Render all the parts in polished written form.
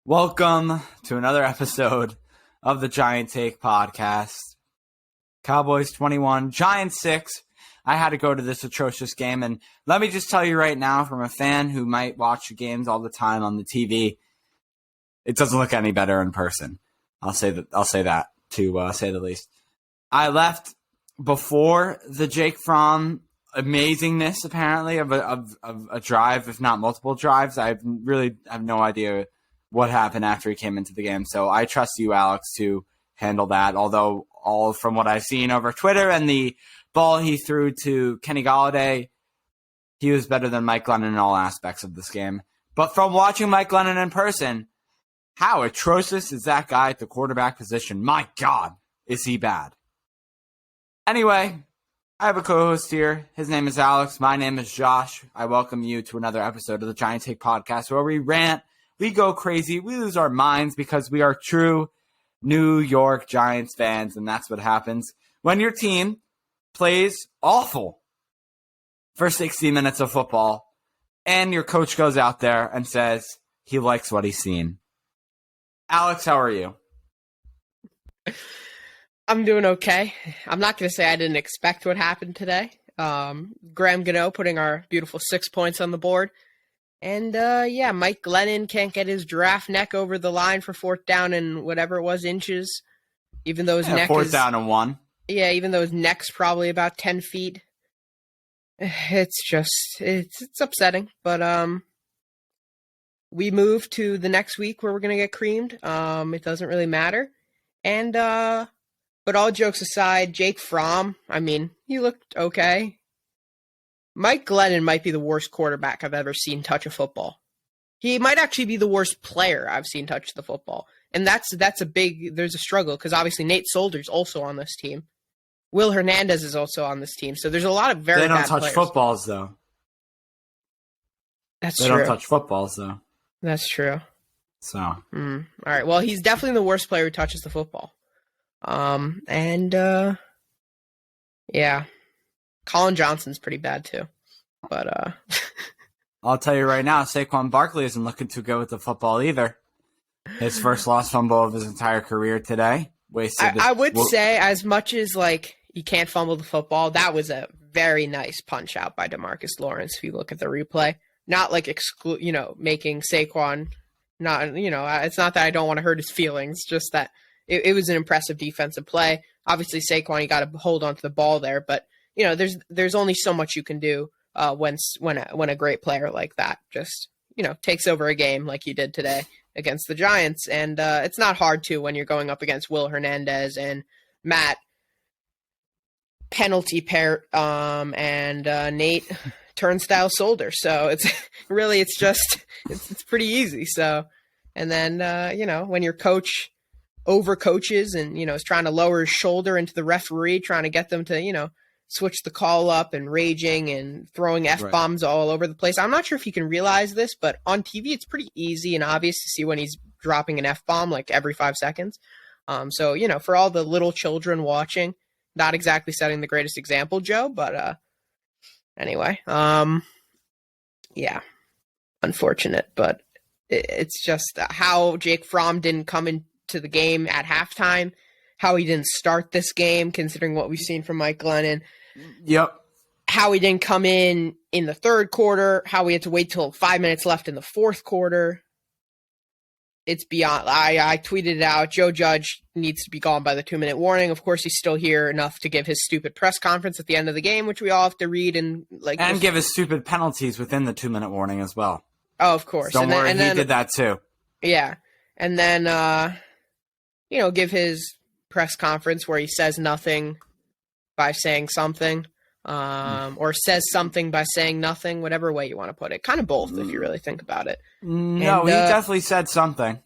Welcome to another episode of the Giant Take podcast. Cowboys 21, Giants 6. I had to go to this atrocious game, and let me just tell you right now, from a fan who might watch the games all the time on the TV, it doesn't look any better in person. I'll say that to say the least. I left before the Jake Fromm amazingness, apparently, of a drive, if not multiple drives. I really have no idea what happened after he came into the game. So I trust you, Alex, to handle that. Although all from what I've seen over Twitter and the ball he threw to Kenny Golladay, he was better than Mike Glennon in all aspects of this game. But from watching Mike Glennon in person, how atrocious is that guy at the quarterback position? My God, is he bad. Anyway, I have a co-host here. His name is Alex. My name is Josh. I welcome you to another episode of the Giant Take podcast where we rant, we go crazy, we lose our minds because we are true New York Giants fans, and that's what happens when your team plays awful for 60 minutes of football and your coach goes out there and says he likes what he's seen. Alex, how are you? I'm doing okay. I'm not going to say I didn't expect what happened today. Graham Gano putting our beautiful 6 points on the board. And, Mike Glennon can't get his giraffe neck over the line for fourth down and whatever it was, inches. Even though his neck fourth down and 1. Yeah, even though his neck's probably about 10 feet. It's upsetting. But we move to the next week where we're going to get creamed. It doesn't really matter. And, but all jokes aside, Jake Fromm, he looked okay. Mike Glennon might be the worst quarterback I've ever seen touch a football. He might actually be the worst player I've seen touch the football. And there's a struggle because obviously Nate Solder's also on this team. Will Hernandez is also on this team. So there's a lot of very bad players. They don't touch footballs, though. They don't touch footballs, though. That's true. So. All right. Well, he's definitely the worst player who touches the football. Yeah. Colin Johnson's pretty bad too. But I'll tell you right now, Saquon Barkley isn't looking too good with the football either. His first lost fumble of his entire career today. I would say, as much as you can't fumble the football, that was a very nice punch out by DeMarcus Lawrence if you look at the replay. Not making Saquon it's not that I don't want to hurt his feelings, just that it was an impressive defensive play. Obviously, Saquon, you got to hold on to the ball there, but there's only so much you can do when a great player like that just takes over a game like he did today against the Giants, and it's not hard to when you're going up against Will Hernandez and Matt Penalty Pair and Nate Turnstile Solder. So it's pretty easy. So and then when your coach overcoaches and is trying to lower his shoulder into the referee, trying to get them to switch the call up and raging and throwing F-bombs all over the place. I'm not sure if you can realize this, but on TV it's pretty easy and obvious to see when he's dropping an F-bomb every 5 seconds. So for all the little children watching, not exactly setting the greatest example, Joe, but anyway, yeah, unfortunate, but it's just how Jake Fromm didn't come into the game at halftime, how he didn't start this game, considering what we've seen from Mike Glennon. Yep. How he didn't come in the third quarter, how we had to wait till 5 minutes left in the fourth quarter. It's beyond. I tweeted it out. Joe Judge needs to be gone by the 2-minute warning. Of course, he's still here enough to give his stupid press conference at the end of the game, which we all have to read and give his stupid penalties within the 2-minute warning as well. Oh, of course. Don't worry, he did that too. Yeah, and then give his press conference where he says nothing by saying something, or says something by saying nothing, whatever way you want to put it. Kind of both, if you really think about it. No, he definitely said something.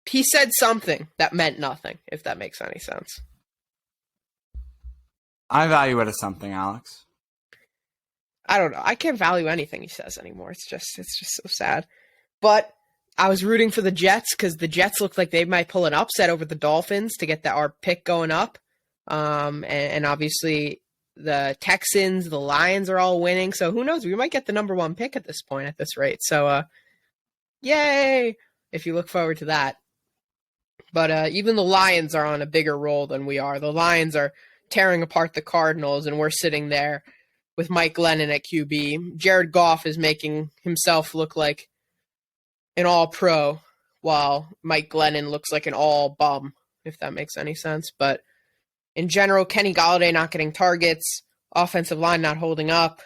He said something that meant nothing, if that makes any sense. I value it as something, Alex. I don't know. I can't value anything he says anymore. It's just so sad. But I was rooting for the Jets because the Jets looked like they might pull an upset over the Dolphins to get our pick going up. And obviously the Texans, the Lions are all winning. So who knows? We might get the number 1 pick at this point at this rate. So, yay. if you look forward to that. But even the Lions are on a bigger roll than we are. The Lions are tearing apart the Cardinals, and we're sitting there with Mike Glennon at QB. Jared Goff is making himself look like an all-pro, while Mike Glennon looks like an all-bum, if that makes any sense. But in general, Kenny Golladay not getting targets, offensive line not holding up.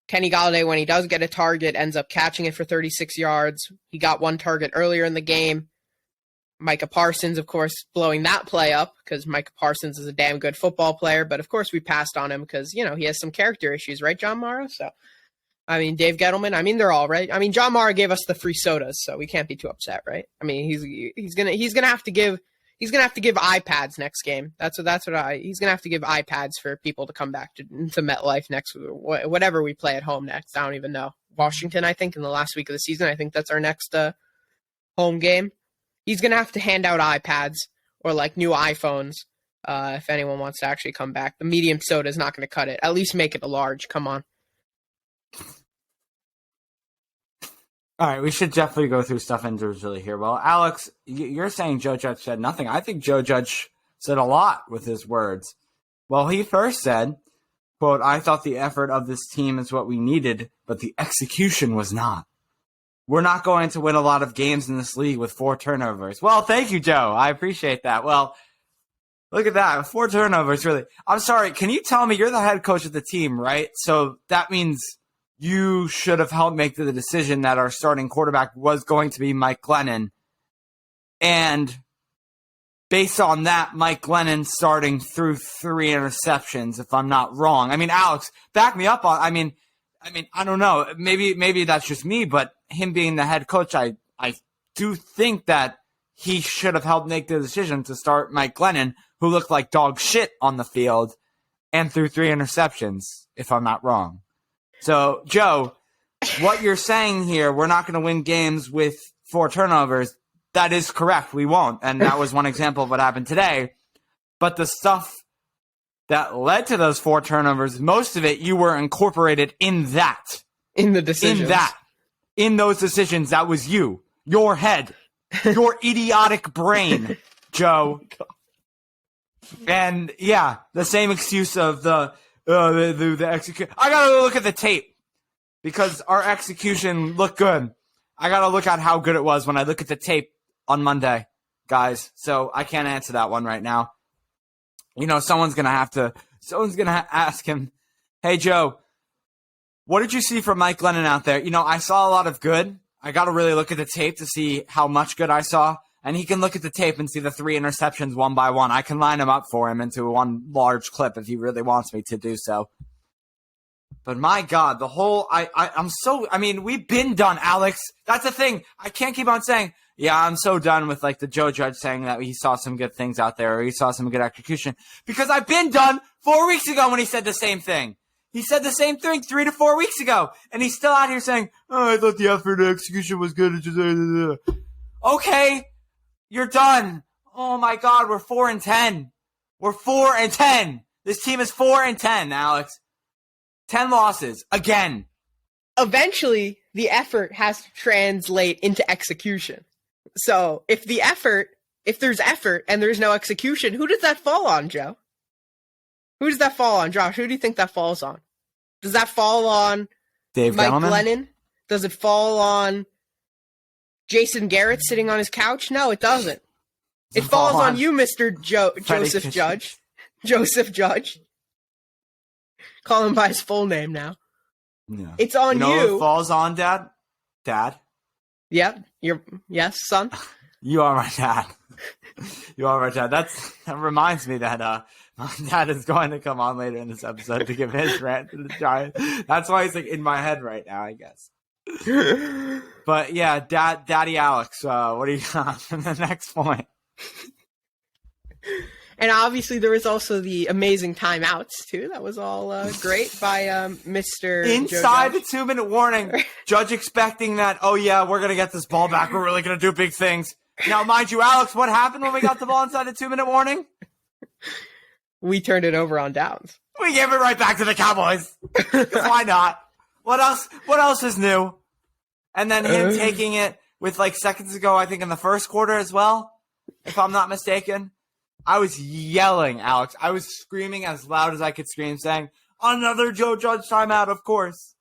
Kenny Golladay, when he does get a target, ends up catching it for 36 yards. He got one target earlier in the game. Micah Parsons, of course, blowing that play up because Micah Parsons is a damn good football player. But, of course, we passed on him because, he has some character issues, right, John Morrow? So, Dave Gettleman, they're all right. John Morrow gave us the free sodas, so we can't be too upset, right? He's gonna have to give iPads next game. He's gonna have to give iPads for people to come back to MetLife next, whatever we play at home next. I don't even know. Washington, I think, in the last week of the season. I think that's our next home game. He's going to have to hand out iPads or new iPhones if anyone wants to actually come back. The medium soda is not going to cut it. At least make it a large. Come on. All right, we should definitely go through stuff individually here. Well, Alex, you're saying Joe Judge said nothing. I think Joe Judge said a lot with his words. Well, he first said, quote, "I thought the effort of this team is what we needed, but the execution was not. We're not going to win a lot of games in this league with 4 turnovers." Well, thank you, Joe. I appreciate that. Well, look at that. 4 turnovers, really. I'm sorry. Can you tell me, you're the head coach of the team, right? So that means you should have helped make the decision that our starting quarterback was going to be Mike Glennon. And based on that, Mike Glennon starting through 3 interceptions, if I'm not wrong. Alex, back me up on, I don't know. Maybe that's just me, but him being the head coach, I do think that he should have helped make the decision to start Mike Glennon, who looked like dog shit on the field and threw 3 interceptions, if I'm not wrong. So, Joe, what you're saying here, we're not going to win games with 4 turnovers. That is correct. We won't. And that was one example of what happened today. But the stuff that led to those 4 turnovers, most of it you were incorporated in that. In the decisions. In those decisions, that was you. Your head. Your idiotic brain, Joe. And, yeah, the same excuse of the execution. I got to look at the tape because our execution looked good. I got to look at how good it was when I look at the tape on Monday, guys. So I can't answer that one right now. Someone's going to ask him, "Hey, Joe, what did you see from Mike Glennon out there?" I saw a lot of good. I got to really look at the tape to see how much good I saw. And he can look at the tape and see the 3 interceptions one by one. I can line them up for him into one large clip if he really wants me to do so. But my God, we've been done, Alex. That's the thing. I can't keep on saying, yeah, I'm so done with the Joe Judge saying that he saw some good things out there or he saw some good execution. Because I've been done 4 weeks ago when he said the same thing. He said the same thing 3 to 4 weeks ago. And he's still out here saying, "Oh, I thought the effort and execution was good." Okay, you're done. Oh my God, we're 4-10. We're 4-10. This team is 4-10, Alex. 10 losses again. Eventually, the effort has to translate into execution. So if there's effort and there's no execution, who does that fall on, Joe? Who does that fall on, Josh? Who do you think that falls on? Does that fall on Dave Mike Gettleman? Glennon? Does it fall on Jason Garrett sitting on his couch? No, it doesn't. It falls on you, Mr. Joseph Judge. Joseph Judge. Call him by his full name now. Yeah. It's on you. Who it falls on, Dad? Dad? Yep. Yes, son? You are my dad. You are my dad. That reminds me that my dad is going to come on later in this episode to give his rant to the Giants. That's why he's in my head right now, I guess. But yeah, Daddy Alex, what do you got for the next point? And obviously there was also the amazing timeouts too. That was all great by Mr. Inside the 2-minute warning. Judge expecting that, oh yeah, we're going to get this ball back. We're really going to do big things. Now, mind you, Alex, what happened when we got the ball inside the 2-minute warning? We turned it over on downs. We gave it right back to the Cowboys. Why not? What else is new? And then him taking it with like seconds ago, I think in the first quarter as well, if I'm not mistaken. I was yelling, Alex. I was screaming as loud as I could scream, saying, another Joe Judge timeout, of course.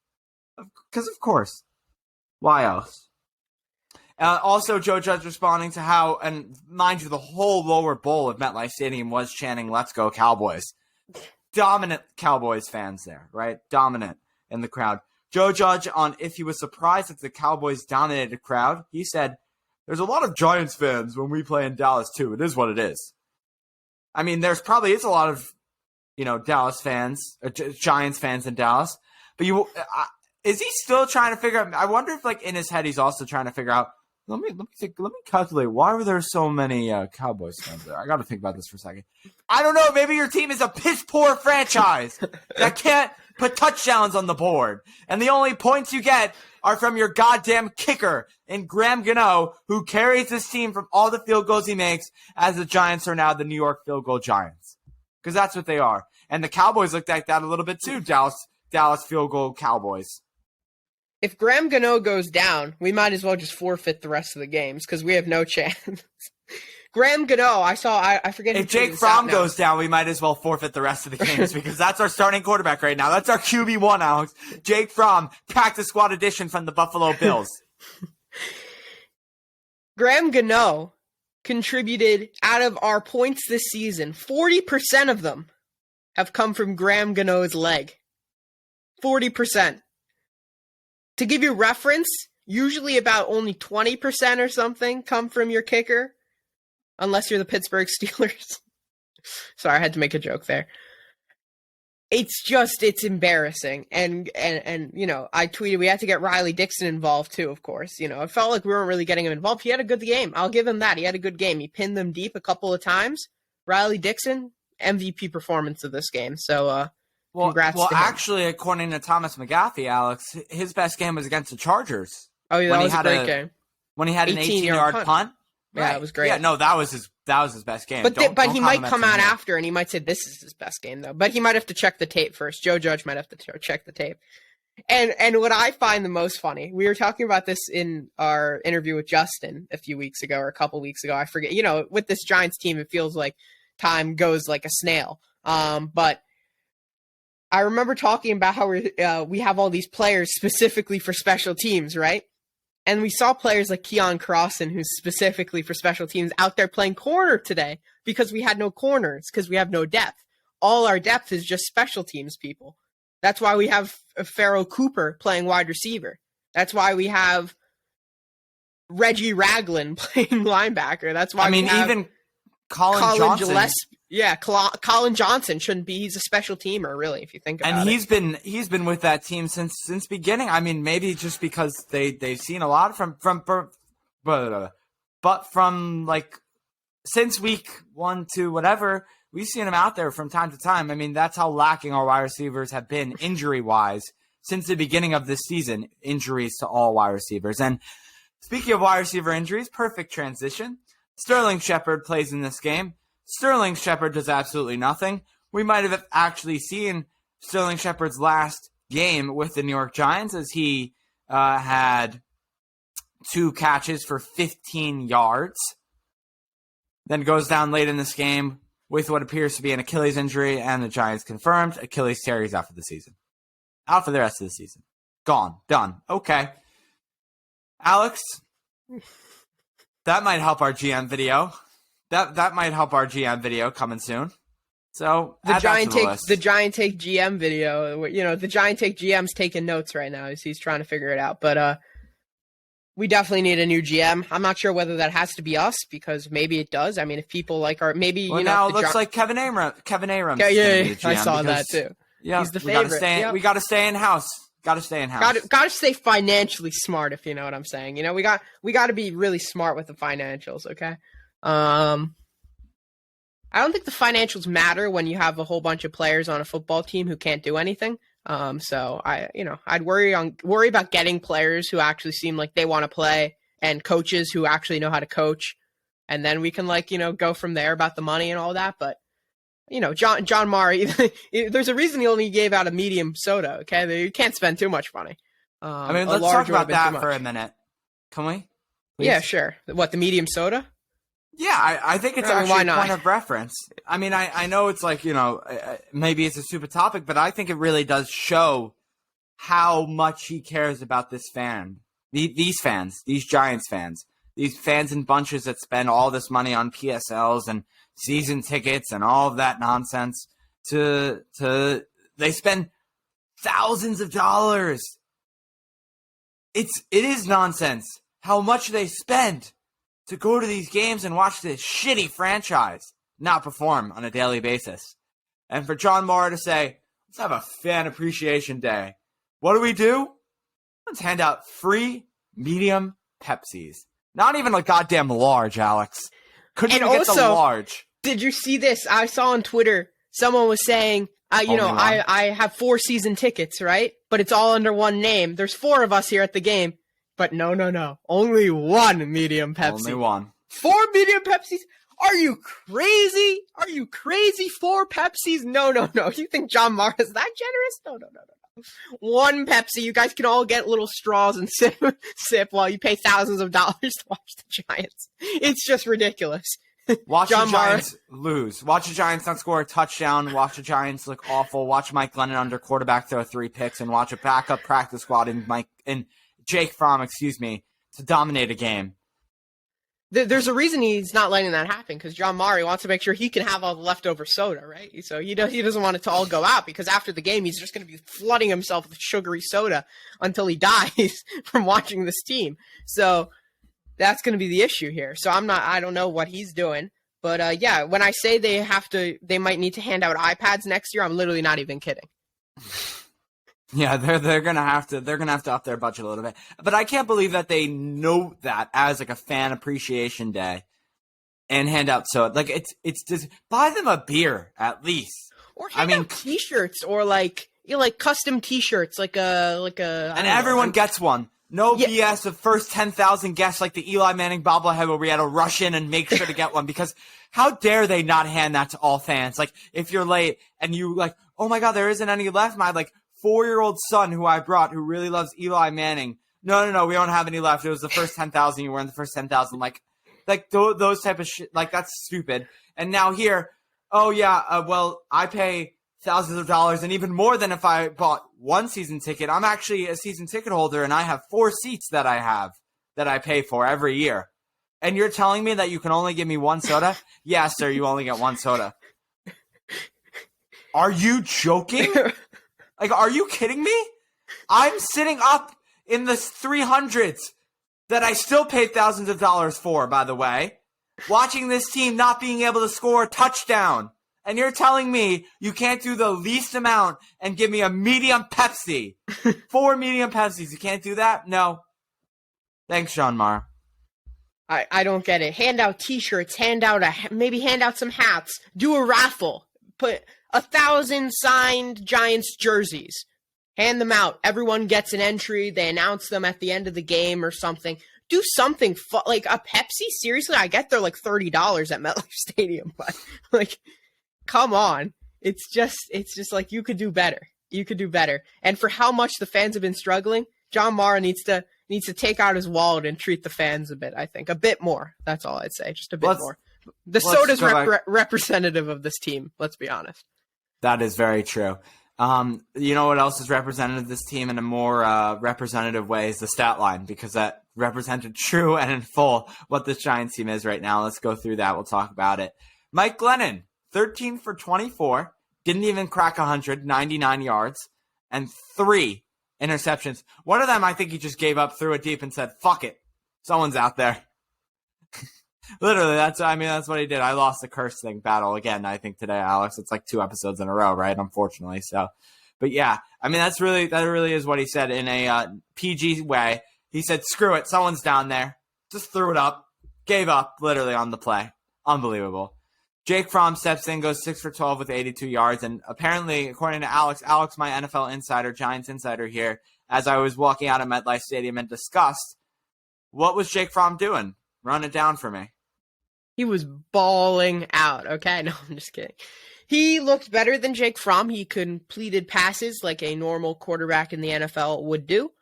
Because of course. Why else? Also, Joe Judge responding to how, and mind you, the whole lower bowl of MetLife Stadium was chanting, let's go Cowboys. Dominant Cowboys fans there, right? Dominant in the crowd. Joe Judge, on if he was surprised that the Cowboys dominated the crowd, he said, there's a lot of Giants fans when we play in Dallas, too. It is what it is. I mean, there's probably is a lot of, Dallas fans, Giants fans in Dallas. But is he still trying to figure out? I wonder if, like, in his head, he's also trying to figure out. Let me calculate. Why were there so many Cowboys fans there? I got to think about this for a second. I don't know. Maybe your team is a piss poor franchise that can't put touchdowns on the board, and the only points you get are from your goddamn kicker in Graham Gano, who carries this team from all the field goals he makes, as the Giants are now the New York field goal Giants, because that's what they are. And the Cowboys looked like that a little bit too. Dallas field goal Cowboys. If Graham Gano goes down, we might as well just forfeit the rest of the games because we have no chance. Graham Gano, I forget. If Jake Fromm goes down, we might as well forfeit the rest of the games because that's our starting quarterback right now. That's our QB1, Alex. Jake Fromm, practice squad addition from the Buffalo Bills. Graham Gano contributed out of our points this season. 40% of them have come from Graham Gano's leg. 40%. To give you reference, usually about only 20% or something come from your kicker, unless you're the Pittsburgh Steelers. Sorry, I had to make a joke there. It's embarrassing. And I tweeted we had to get Riley Dixon involved too, of course. It felt like we weren't really getting him involved. He had a good game. I'll give him that. He had a good game. He pinned them deep a couple of times. Riley Dixon, MVP performance of this game. So, congrats to him. Actually, according to Thomas McGaffey, Alex, his best game was against the Chargers. Oh, yeah, that was a great game. When he had an 18-yard punt. Yeah, right. It was great. Yeah, no, that was his best game. But he might come out after, and he might say this is his best game, though. But he might have to check the tape first. Joe Judge might have to check the tape. And what I find the most funny, we were talking about this in our interview with Justin a few weeks ago or a couple weeks ago. I forget. With this Giants team, it feels like time goes like a snail. But I remember talking about how we have all these players specifically for special teams, right? And we saw players like Keon Crossan, who's specifically for special teams, out there playing corner today because we had no corners, because we have no depth. All our depth is just special teams people. That's why we have Pharaoh Cooper playing wide receiver. That's why we have Reggie Ragland playing linebacker. That's why even Colin Johnson. Yeah, Colin Johnson shouldn't be. He's a special temer, really, if you think about it. And he's been with that team since beginning. I mean, maybe just because they've seen a lot but from like since week 1 to whatever, we've seen him out there from time to time. I mean, that's how lacking our wide receivers have been injury-wise since the beginning of this season. Injuries to all wide receivers. And speaking of wide receiver injuries, perfect transition. Sterling Shepard plays in this game. Sterling Shepard does absolutely nothing. We might have actually seen Sterling Shepard's last game with the New York Giants as he had 2 catches for 15 yards. Then goes down late in this game with what appears to be an Achilles injury, and the Giants confirmed Achilles tear. He's out for the season. Out for the rest of the season. Gone. Done. Okay. Alex, that might help our GM video. That might help our GM video coming soon. So the Giant Take GM video. The Giant Take GM's taking notes right now as he's trying to figure it out. But we definitely need a new GM. I'm not sure whether that has to be us because maybe it does. I mean, if people like our now it looks like Kevin Abrams. Yeah, I saw that too. Yeah, he's the favorite. We got to stay in house. Got to stay in house. Got to stay financially smart, if you know what I'm saying. We got to be really smart with the financials. Okay. I don't think the financials matter when you have a whole bunch of players on a football team who can't do anything. So I'd worry about getting players who actually seem like they want to play and coaches who actually know how to coach. And then we can go from there about the money and all that. But, John Murray, there's a reason he only gave out a medium soda. Okay. You can't spend too much money. Let's talk about that for a minute. Can we? please? Yeah, sure. What, the medium soda? Yeah, I think it's I mean, why actually a not? point of reference. I mean, I know it's like, maybe it's a stupid topic, but I think it really does show how much he cares about this fan. These fans, these Giants fans, these fans in bunches that spend all this money on PSLs and season tickets and all of that nonsense they spend thousands of dollars. It is nonsense how much they spend to go to these games and watch this shitty franchise not perform on a daily basis. And for John Mara to say, let's have a fan appreciation day. What do? Let's hand out free medium Pepsis. Not even a goddamn large, Alex. Couldn't even get the large. Did you see this? I saw on Twitter, someone was saying, I have 4 season tickets, right? But it's all under one name. There's 4 of us here at the game. But no. Only 1 medium Pepsi. Only 1. 4 medium Pepsis? Are you crazy? 4 Pepsis? No. You think John Mara is that generous? No. 1 Pepsi. You guys can all get little straws and sip while you pay thousands of dollars to watch the Giants. It's just ridiculous. Watch the Giants lose. Watch the Giants not score a touchdown. Watch the Giants look awful. Watch Mike Glennon under quarterback throw 3 picks, and watch a backup practice squad in Jake Fromm, to dominate a game. There's a reason he's not letting that happen, because John Mara wants to make sure he can have all the leftover soda, right? So he doesn't want it to all go out, because after the game, he's just going to be flooding himself with sugary soda until he dies from watching this team. So that's going to be the issue here. So I don't know what he's doing. But yeah, when I say they might need to hand out iPads next year, I'm literally not even kidding. Yeah, they're gonna have to up their budget a little bit. But I can't believe that they note that as like a fan appreciation day and hand out soda. Like it's just buy them a beer at least. Or hand out T-shirts or like custom T-shirts, like a. And everyone gets one. No BS of first 10,000 guests like the Eli Manning bobblehead where we had to rush in and make sure to get one, because how dare they not hand that to all fans? Like if you're late and you like, oh my God, there isn't any left. My 4-year-old son who I brought, who really loves Eli Manning. No, we don't have any left. It was the first 10,000. You were in the first 10,000. Those type of shit. That's stupid. And now here, I pay thousands of dollars and even more than if I bought 1 season ticket. I'm actually a season ticket holder and I have 4 seats that I pay for every year. And you're telling me that you can only give me 1 soda? Yeah, sir, you only get 1 soda. Are you joking? Are you kidding me? I'm sitting up in the 300s that I still paid thousands of dollars for, by the way, watching this team not being able to score a touchdown. And you're telling me you can't do the least amount and give me a medium Pepsi. 4 medium Pepsis. You can't do that? No. Thanks, John Mara. I don't get it. Hand out T-shirts. Maybe hand out some hats. Do a raffle. Put 1,000 signed Giants jerseys. Hand them out. Everyone gets an entry. They announce them at the end of the game or something. Do something like a Pepsi. Seriously, I get they're like $30 at MetLife Stadium, but come on. It's just like you could do better. You could do better. And for how much the fans have been struggling, John Mara needs to take out his wallet and treat the fans a bit. I think a bit more. That's all I'd say. Just a bit more. The soda's representative of this team. Let's be honest. That is very true. You know what else is representative of this team in a more representative way is the stat line, because that represented true and in full what this Giants team is right now. Let's go through that. We'll talk about it. Mike Glennon, 13 for 24, didn't even crack 100, 99 yards, and 3 interceptions. One of them, I think he just gave up, threw it deep, and said, fuck it. Someone's out there. Literally, that's what he did. I lost the curse thing battle again, I think, today, Alex. It's like 2 episodes in a row, right? Unfortunately. So, but yeah, that really is what he said in a PG way. He said, screw it. Someone's down there. Just threw it up. Gave up, literally, on the play. Unbelievable. Jake Fromm steps in, goes 6 for 12 with 82 yards. And apparently, according to Alex, my NFL insider, Giants insider here, as I was walking out of MetLife Stadium and discussed, what was Jake Fromm doing? Run it down for me. He was balling out, okay? No, I'm just kidding. He looked better than Jake Fromm. He completed passes like a normal quarterback in the NFL would do.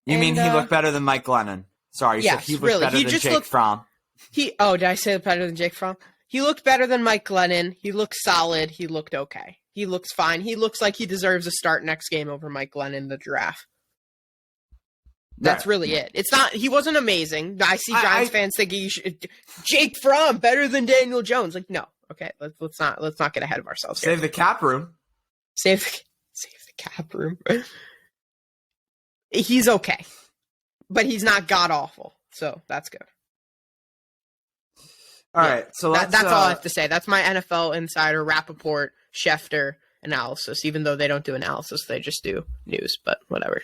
You mean he looked better than Mike Glennon? Sorry, you said he looked better than Jake Fromm. Did I say better than Jake Fromm? He looked better than Mike Glennon. He looked solid. He looked okay. He looks fine. He looks like he deserves a start next game over Mike Glennon in the giraffe. That's really it. It's not. He wasn't amazing. I see Giants fans thinking Jake Fromm better than Daniel Jones. Like, no. Okay, let's not get ahead of ourselves here. Save the cap room. Save the cap room. He's okay, but he's not god awful. So that's good. All right, so that's all I have to say. That's my NFL Insider, Rappaport, Schefter analysis. Even though they don't do analysis, they just do news. But whatever.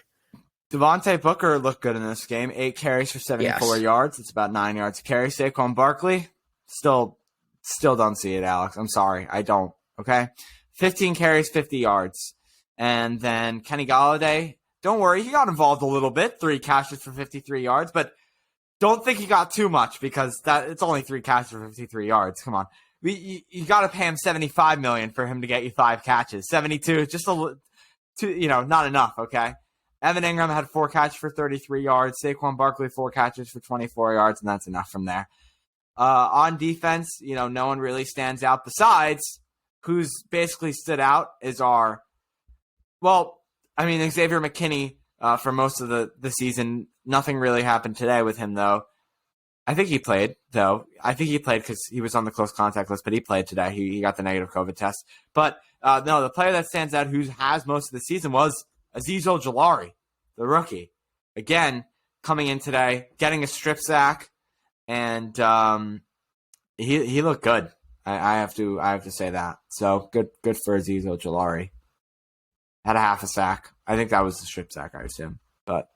Devontae Booker looked good in this game. 8 carries for 74 yards. It's about 9 yards a carry. Saquon Barkley, still don't see it, Alex. I'm sorry. I don't. Okay? 15 carries, 50 yards. And then Kenny Golladay, don't worry. He got involved a little bit. 3 catches for 53 yards. But don't think he got too much because it's only 3 catches for 53 yards. Come on. You got to pay him $75 million for him to get you 5 catches. 72, just not enough, okay? Evan Ingram had 4 catches for 33 yards. Saquon Barkley, 4 catches for 24 yards, and that's enough from there. On defense, no one really stands out. Besides, who's basically stood out is Xavier McKinney for most of the season. Nothing really happened today with him, though. I think he played, though. I think he played because he was on the close contact list, but he played today. He got the negative COVID test. But, no, the player that stands out who has most of the season was Azeez Ojulari, the rookie. Again, coming in today, getting a strip sack, and he looked good. I have to say that. So good for Azeez Ojulari. Had a half a sack. I think that was the strip sack, I assume. But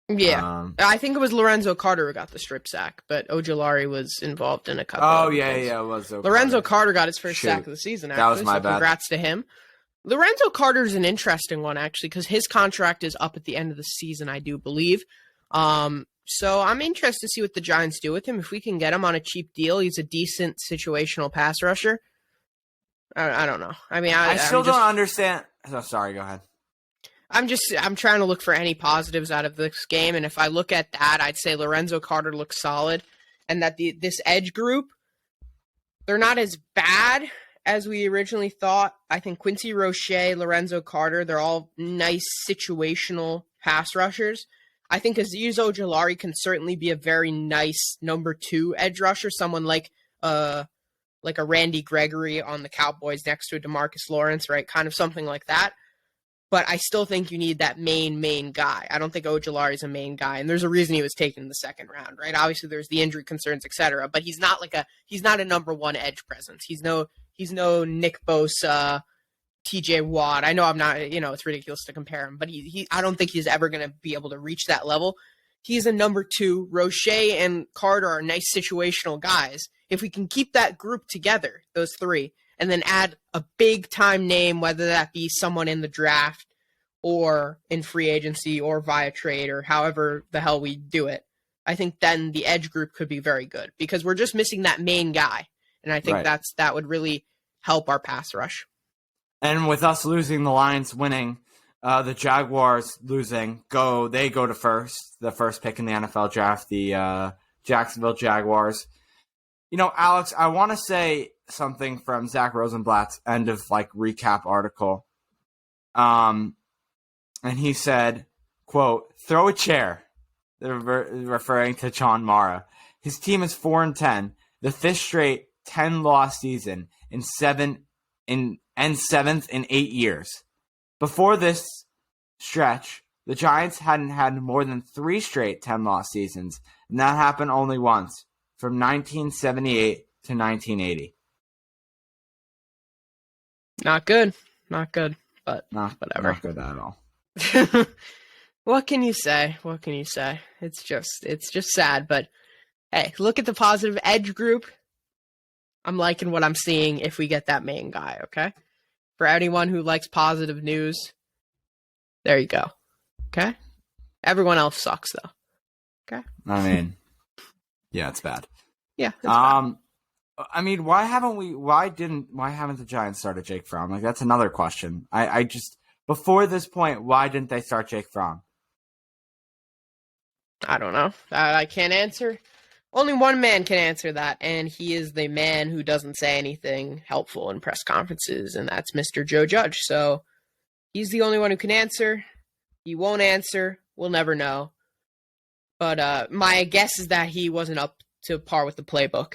yeah, I think it was Lorenzo Carter who got the strip sack, but Ojulari was involved in a couple. Oh yeah, it was. Lorenzo Carter got his first sack of the season. Actually, that was my bad. Congrats to him. Lorenzo Carter's an interesting one, actually, because his contract is up at the end of the season, I do believe. So I'm interested to see what the Giants do with him. If we can get him on a cheap deal, he's a decent situational pass rusher. I don't know. I mean, I still don't understand. Oh, sorry, go ahead. I'm trying to look for any positives out of this game, and if I look at that, I'd say Lorenzo Carter looks solid, and that this edge group, they're not as bad as we originally thought. I think Quincy Roche, Lorenzo Carter, they're all nice situational pass rushers. I think Azeez Ojulari can certainly be a very nice number 2 edge rusher, someone like a Randy Gregory on the Cowboys next to a DeMarcus Lawrence, right? Kind of something like that. But I still think you need that main guy. I don't think Ojulari is a main guy, and there's a reason he was taken in the second round, right? Obviously, there's the injury concerns, etc. But he's not a number 1 edge presence. He's no Nick Bosa, TJ Watt. I know I'm not, it's ridiculous to compare him, but I don't think he's ever going to be able to reach that level. He's a number 2. Roche and Carter are nice situational guys. If we can keep that group together, those 3, and then add a big-time name, whether that be someone in the draft or in free agency or via trade or however the hell we do it, I think then the edge group could be very good because we're just missing that main guy. And I think that would really help our pass rush. And with us losing, the Lions winning, the Jaguars losing, they go to the first pick in the NFL draft, the Jacksonville Jaguars. Alex, I want to say something from Zach Rosenblatt's end of recap article. And he said, quote, "Throw a chair," referring to John Mara. His team is 4-10, the 5th straight 10-loss season and 7th in 8 years. Before this stretch, the Giants hadn't had more than 3 straight 10-loss seasons, and that happened only once, from 1978 to 1980. Not good, but whatever. Not good at all. What can you say? It's just sad, but hey, look at the positive edge group. I'm liking what I'm seeing if we get that main guy, okay? For anyone who likes positive news, there you go. Okay? Everyone else sucks though. Okay? I mean, yeah, it's bad. Yeah. It's bad. I mean, why haven't the Giants started Jake Fromm? That's another question. I just before this point, why didn't they start Jake Fromm? I don't know. I can't answer. Only one man can answer that, and he is the man who doesn't say anything helpful in press conferences, and that's Mr. Joe Judge. So he's the only one who can answer. He won't answer. We'll never know. But my guess is that he wasn't up to par with the playbook,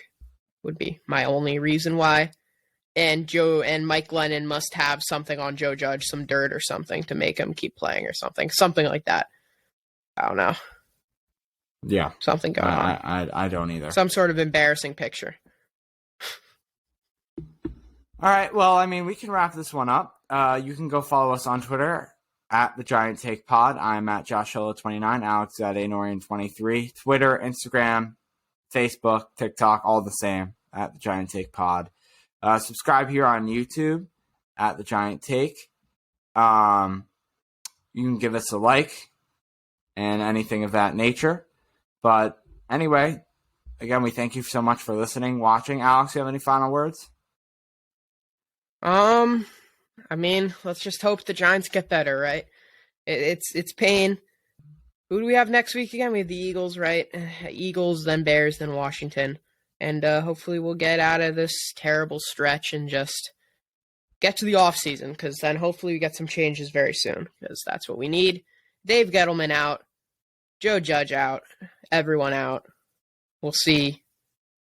would be my only reason why. And Joe and Mike Glennon must have something on Joe Judge, some dirt or something to make him keep playing or something like that. I don't know. Yeah. Something going on. I don't either. Some sort of embarrassing picture. All right. Well, I mean, we can wrap this one up. You can go follow us on Twitter at the Giant Take Pod. I'm at JoshHillo29, Alex at Anorian23. Twitter, Instagram, Facebook, TikTok, all the same at the Giant Take Pod. Subscribe here on YouTube at the Giant Take. You can give us a like and anything of that nature. But anyway, again, we thank you so much for listening, watching. Alex, you have any final words? I mean, let's just hope the Giants get better, right? It's pain. Who do we have next week again? We have the Eagles, right? Eagles, then Bears, then Washington. And hopefully we'll get out of this terrible stretch and just get to the offseason, because then hopefully we get some changes very soon, because that's what we need. Dave Gettleman out. Joe Judge out. Everyone out. We'll see.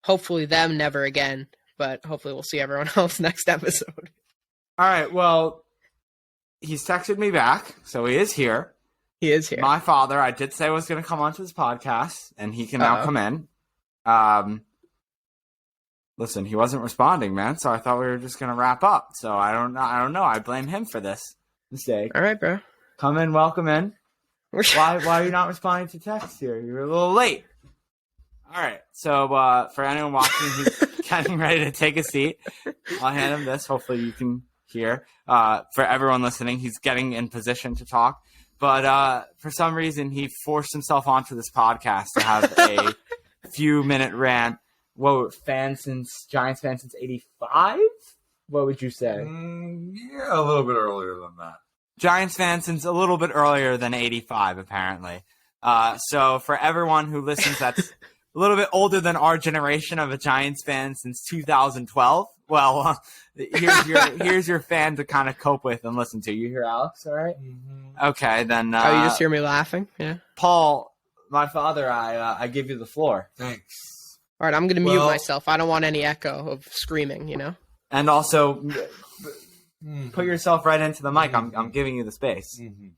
Hopefully them never again, but hopefully we'll see everyone else next episode. All right, well, he's texted me back, so he is here. He is here. My father, I did say was going to come onto his podcast, and he can now come in. Listen, he wasn't responding, man, so I thought we were just going to wrap up. So I don't know. I blame him for this mistake. All right, bro. Come in, welcome in. Why are you not responding to text here? You're a little late. All right, so for anyone watching who's getting ready to take a seat, I'll hand him this. Hopefully you can hear. For everyone listening, he's getting in position to talk. But for some reason, he forced himself onto this podcast to have a few-minute rant. Whoa, Giants fan since 85? What would you say? Yeah, a little bit earlier than that. Giants fan since a little bit earlier than 85, apparently. So for everyone who listens that's a little bit older than our generation of a Giants fan since 2012, well, here's your fan to kind of cope with and listen to. You hear Alex, all right? Mm-hmm. Okay, then... oh, you just hear me laughing? Yeah. Paul, my father, I give you the floor. Thanks. All right, I'm going to mute myself. I don't want any echo of screaming, you know? And also, put yourself right into the mic. I'm giving you the space. Mm-hmm.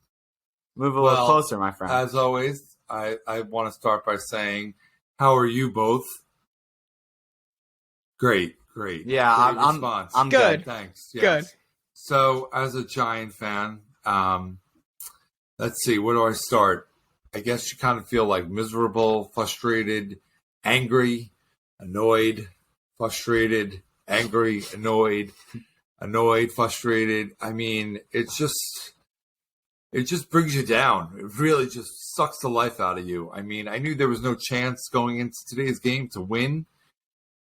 Move a little closer, my friend. As always, I want to start by saying, how are you both? Great. Yeah, Great response. I'm good. Thanks. Yes. Good. So, as a Giant fan, let's see, where do I start? I guess you kind of feel like miserable, frustrated, angry, annoyed, frustrated, angry, annoyed, frustrated. I mean, it just brings you down. It really just sucks the life out of you. I mean, I knew there was no chance going into today's game to win,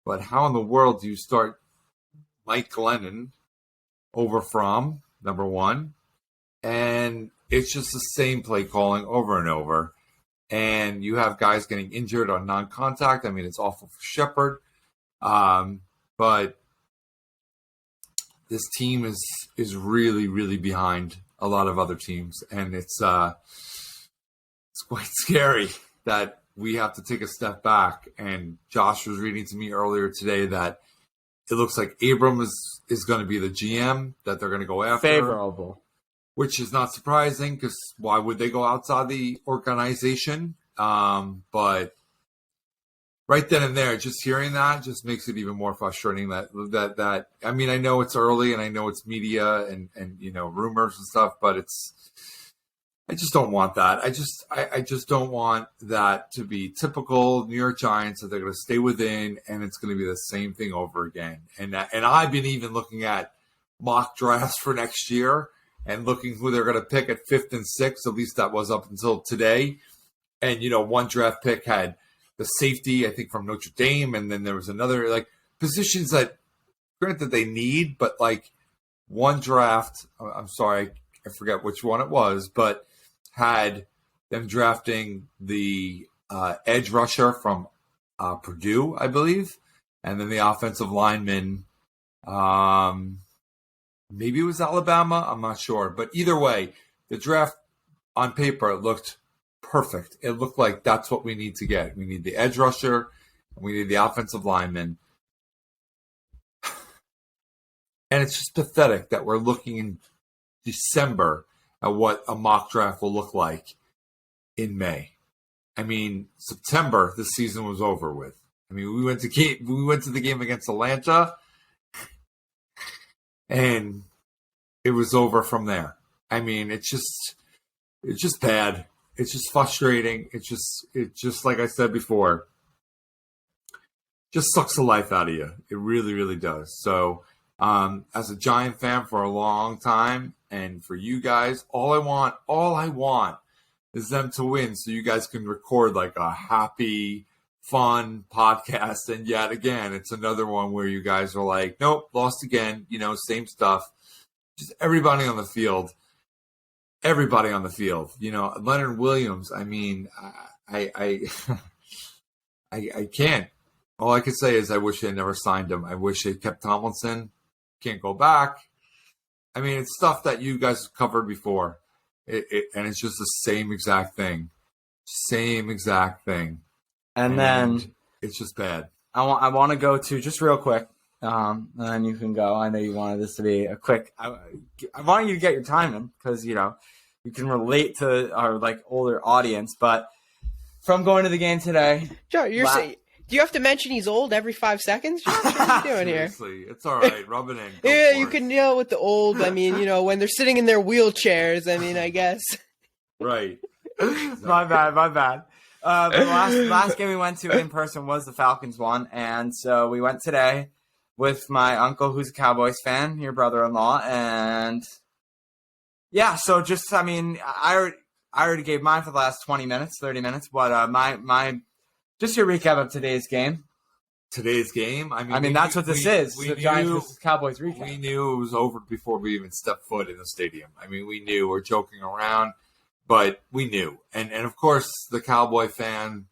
but how in the world do you start Mike Glennon over Fromm, number one? And it's just the same play calling over and over. And you have guys getting injured on non-contact. I mean, it's awful for Shepard. But this team is really, really behind a lot of other teams. And it's quite scary that we have to take a step back. And Josh was reading to me earlier today that it looks like Abram is going to be the GM that they're going to go after. Favorable. Which is not surprising, because why would they go outside the organization? But right then and there, just hearing that just makes it even more frustrating. That I mean, I know it's early and I know it's media and you know, rumors and stuff, but I just don't want that. I just don't want that to be typical New York Giants, that they're going to stay within and it's going to be the same thing over again. And I've been even looking at mock drafts for next year and looking who they're going to pick at 5th and 6th. At least that was up until today. And, you know, one draft pick had the safety, I think, from Notre Dame. And then there was another, like, positions that, granted, they need, but, like, one draft, I'm sorry, I forget which one it was, but had them drafting the edge rusher from Purdue, I believe, and then the offensive lineman. Maybe it was Alabama. I'm not sure. But either way, the draft on paper, it looked perfect. It looked like that's what we need to get. We need the edge rusher, and we need the offensive lineman. And it's just pathetic that we're looking in December at what a mock draft will look like in May. I mean, September, the season was over with. I mean, we went to the game against Atlanta, and it was over from there. I mean, it's just bad. It's just frustrating. It's just like I said before, just sucks the life out of you. It really, really does. So, as a Giant fan for a long time, and for you guys, all I want is them to win, so you guys can record like a happy, fun podcast. And yet again, it's another one where you guys are like, nope, lost again. Same stuff. Just everybody on the field. Leonard Williams. I mean, I can't. All I can say is I wish they never signed him. I wish they kept Tomlinson. Can't go back. I mean, it's stuff that you guys have covered before. And it's just the same exact thing. And then it's just bad. I want to go to, just real quick, and then you can go. I know you wanted this to be a quick. I want you to get your time in because you can relate to our older audience. But from going to the game today, Joe, you're saying. Do you have to mention he's old every 5 seconds? Josh? What are you doing here? Seriously, it's all right. Rub it in. Yeah, you can deal with the old. I mean, when they're sitting in their wheelchairs. I mean, I guess. Right. My bad. The last game we went to in person was the Falcons one, and so we went today with my uncle, who's a Cowboys fan, your brother-in-law, and yeah. So just, I mean, I already gave mine for the last 20 minutes, 30 minutes, but my. Just your recap of today's game. I mean, that's what this is. The Giants versus Cowboys recap. We knew it was over before we even stepped foot in the stadium. I mean, we knew. We're joking around, but we knew. And of course, the Cowboy fan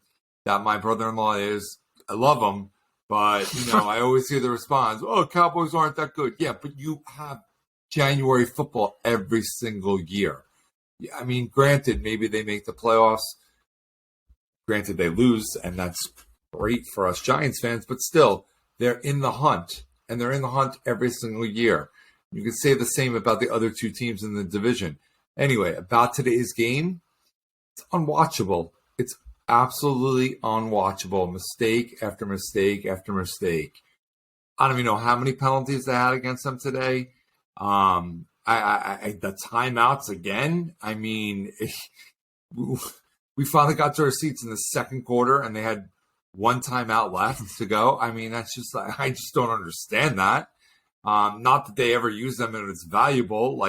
that my brother-in-law is, I love him, but, I always hear the response, oh, Cowboys aren't that good. Yeah, but you have January football every single year. I mean, granted, maybe they make the playoffs. Granted, they lose, and that's great for us Giants fans, but still, they're in the hunt, and they're in the hunt every single year. You could say the same about the other two teams in the division. Anyway, about today's game, it's unwatchable. It's absolutely unwatchable. Mistake after mistake after mistake. I don't even know how many penalties they had against them today. The timeouts again. I mean, we finally got to our seats in the second quarter, and they had one timeout left to go. I mean, that's just I just don't understand that. Not that they ever use them and it's valuable,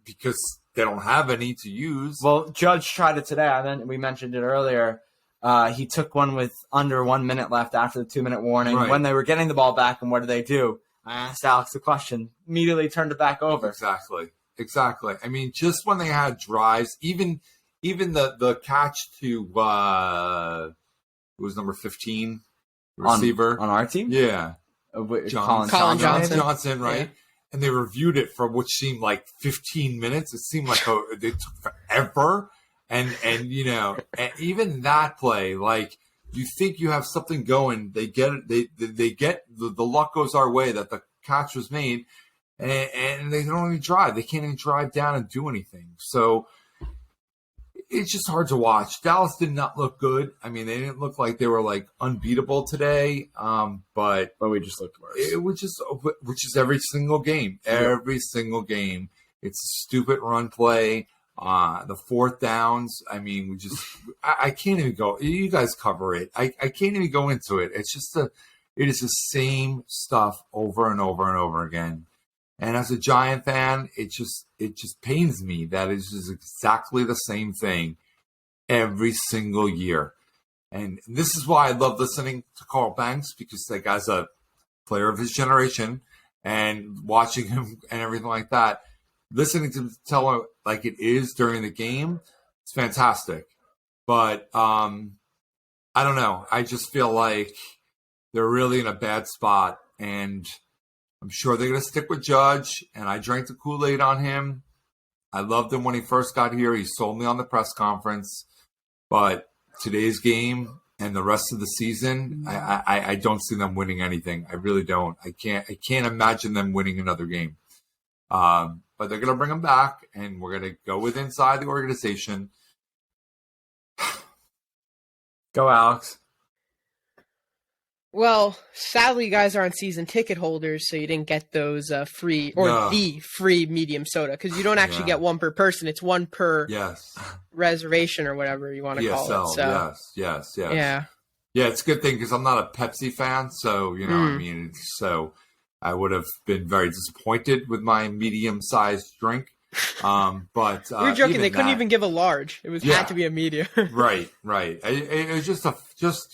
because they don't have any to use. Well, Judge tried it today. We mentioned it earlier. He took one with under 1 minute left after the 2-minute warning. Right. When they were getting the ball back, and what did they do? I asked Alex the question. Immediately turned it back over. Exactly. I mean, just when they had drives, even the catch to it was number 15 receiver on our team. Yeah, Colin Johnson, right? Yeah. And they reviewed it for what seemed like 15 minutes. It seemed like they took forever, and even that play, you think you have something going, they get it. They get the luck goes our way that the catch was made, and they don't even drive. They can't even drive down and do anything. So. It's just hard to watch. Dallas did not look good. I mean, they didn't look like they were unbeatable today. But we just looked worse. Which is every single game. Every single game. It's a stupid run play. The fourth downs. I mean, I can't even go. You guys cover it. I can't even go into it. It's just it is the same stuff over and over and over again. And as a Giant fan, it just pains me that it's just exactly the same thing every single year. And this is why I love listening to Carl Banks, because that guy's a player of his generation, and watching him and everything like that, listening to him tell him like it is during the game, It's fantastic. But I don't know. I just feel like they're really in a bad spot, and I'm sure they're going to stick with Judge, and I drank the Kool-Aid on him. I loved him when he first got here. He sold me on the press conference. But today's game and the rest of the season, I don't see them winning anything. I really don't. I can't imagine them winning another game. But they're going to bring him back, and we're going to go with inside the organization. Go, Alex. Well, sadly, you guys aren't season ticket holders, so you didn't get those free the free medium soda, because you don't actually get one per person. It's one per reservation or whatever you want to call it. So, yes. Yeah, it's a good thing because I'm not a Pepsi fan, so I mean, so I would have been very disappointed with my medium-sized drink. But you're joking. They couldn't even give a large. It had to be a medium. right. It was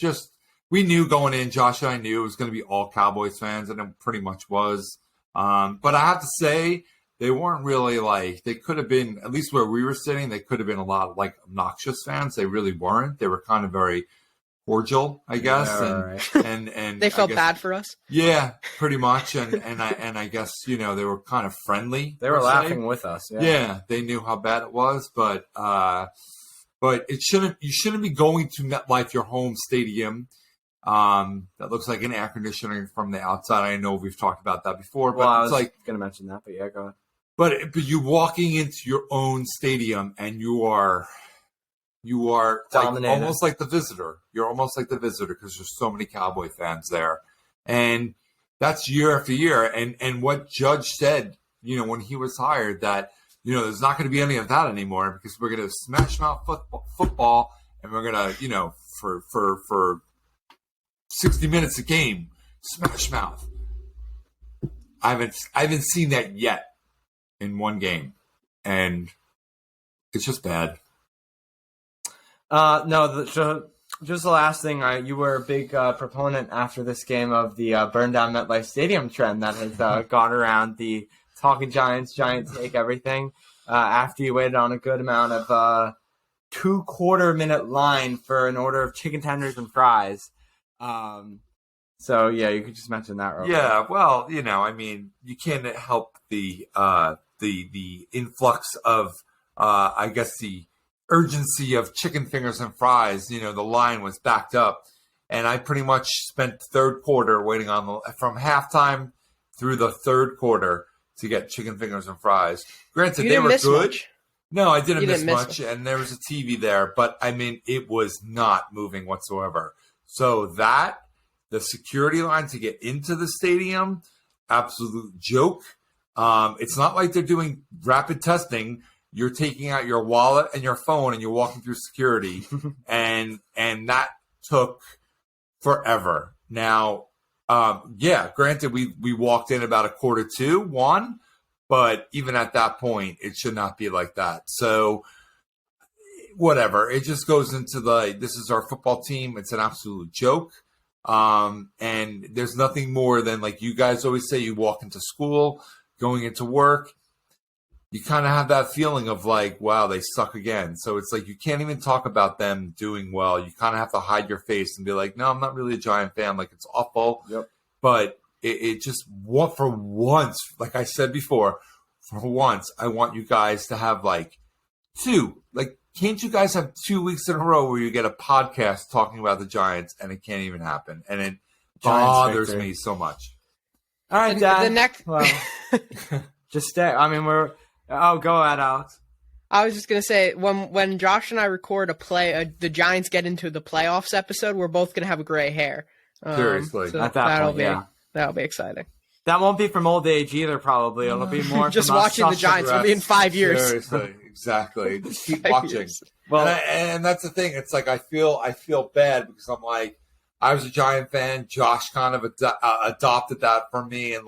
just. We knew going in, Josh and I knew it was going to be all Cowboys fans, and it pretty much was. But I have to say, they weren't really they could have been, at least where we were sitting, they could have been a lot of obnoxious fans. They really weren't. They were kind of very cordial, I guess. Yeah, and they felt bad for us. Yeah, pretty much. And I guess, they were kind of friendly. They were laughing with us. Yeah, they knew how bad it was, but you shouldn't be going to MetLife, your home stadium. That looks like an air conditioning from the outside. I know we've talked about that before, but I was going to mention that, but yeah, go ahead. But you're walking into your own stadium and you are almost like the visitor. You're almost like the visitor because there's so many Cowboy fans there, and that's year after year. And what Judge said, when he was hired, that there's not going to be any of that anymore because we're going to smash mouth football, and we're going to for 60 minutes a game, smash mouth. I haven't seen that yet in one game, and it's just bad. Just the last thing, you were a big proponent after this game of the burn down MetLife Stadium trend that has gone around the Talking Giants, Giant Take Everything. After you waited on a good amount of 2/4 minute line for an order of chicken tenders and fries. So yeah, you could just mention that real quick. Well, I mean, you can't help the influx of, I guess, the urgency of chicken fingers and fries. The line was backed up, and I pretty much spent third quarter waiting from halftime through the third quarter to get chicken fingers and fries. Granted, they were good. Much. No, I didn't miss much, and there was a TV there, but I mean, it was not moving whatsoever. So the security line to get into the stadium, absolute joke. It's not like they're doing rapid testing. You're taking out your wallet and your phone and you're walking through security, and that took forever. Now, granted, we walked in about 1:45, but even at that point, it should not be like that. So whatever. It just goes into this is our football team. It's an absolute joke. And there's nothing more than, like you guys always say, you walk into school, going into work, you kind of have that feeling of wow, they suck again. So it's you can't even talk about them doing well. You kind of have to hide your face and be like, no, I'm not really a Giant fan. It's awful. Yep. But it just, for once, like I said before, for once, I want you guys to have two, can't you guys have 2 weeks in a row where you get a podcast talking about the Giants, and it can't even happen, and it bothers me so much. All right, Dad. The next, just stay. I mean, go ahead, Alex. I was just gonna say, when Josh and I record the Giants get into the playoffs episode, we're both gonna have gray hair. Seriously, so at that point, that'll be exciting. That won't be from old age either, probably. It'll be more just from watching the Giants. It'll be in 5 years. Seriously, exactly. Just keep 5 watching. years. Well, and that's the thing. It's I feel bad because I'm I was a Giant fan. Josh kind of adopted that from me, and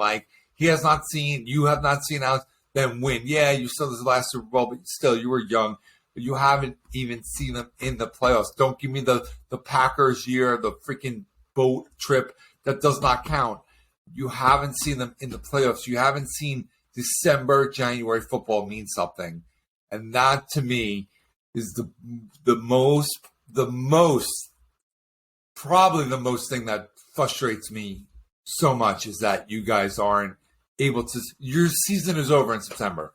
you have not seen Alex them win. Yeah, you saw this last Super Bowl, but still, you were young. But you haven't even seen them in the playoffs. Don't give me the Packers year, the freaking boat trip. That does not count. You haven't seen them in the playoffs. You haven't seen December, January football mean something. And that, to me, is probably the most thing that frustrates me so much is that you guys aren't able to. Your season is over in September.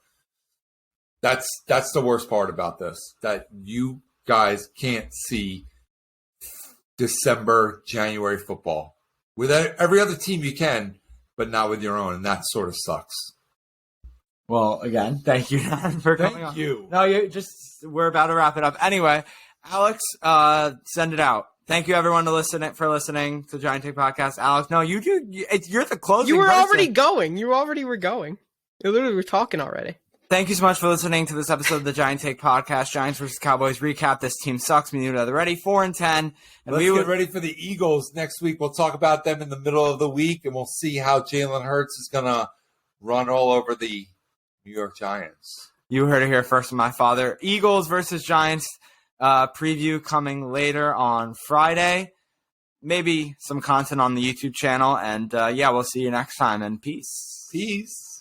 That's the worst part about this. That you guys can't see December, January football. With every other team you can, but not with your own, and that sort of sucks. Well, again, thank you for coming on. Thank you. No, we're about to wrap it up. Anyway, Alex, send it out. Thank you, everyone, for listening to Giant Take Podcast. Alex, no, you're the closing. You were person. already going. You already were going. You literally were talking already. Thank you so much for listening to this episode of the Giant Take Podcast. Giants versus Cowboys recap. This team sucks. We need to ready 4-10, and let's get ready for the Eagles next week. We'll talk about them in the middle of the week, and we'll see how Jalen Hurts is gonna run all over the New York Giants. You heard it here first from my father. Eagles versus Giants preview coming later on Friday. Maybe some content on the YouTube channel. And, we'll see you next time. And peace. Peace.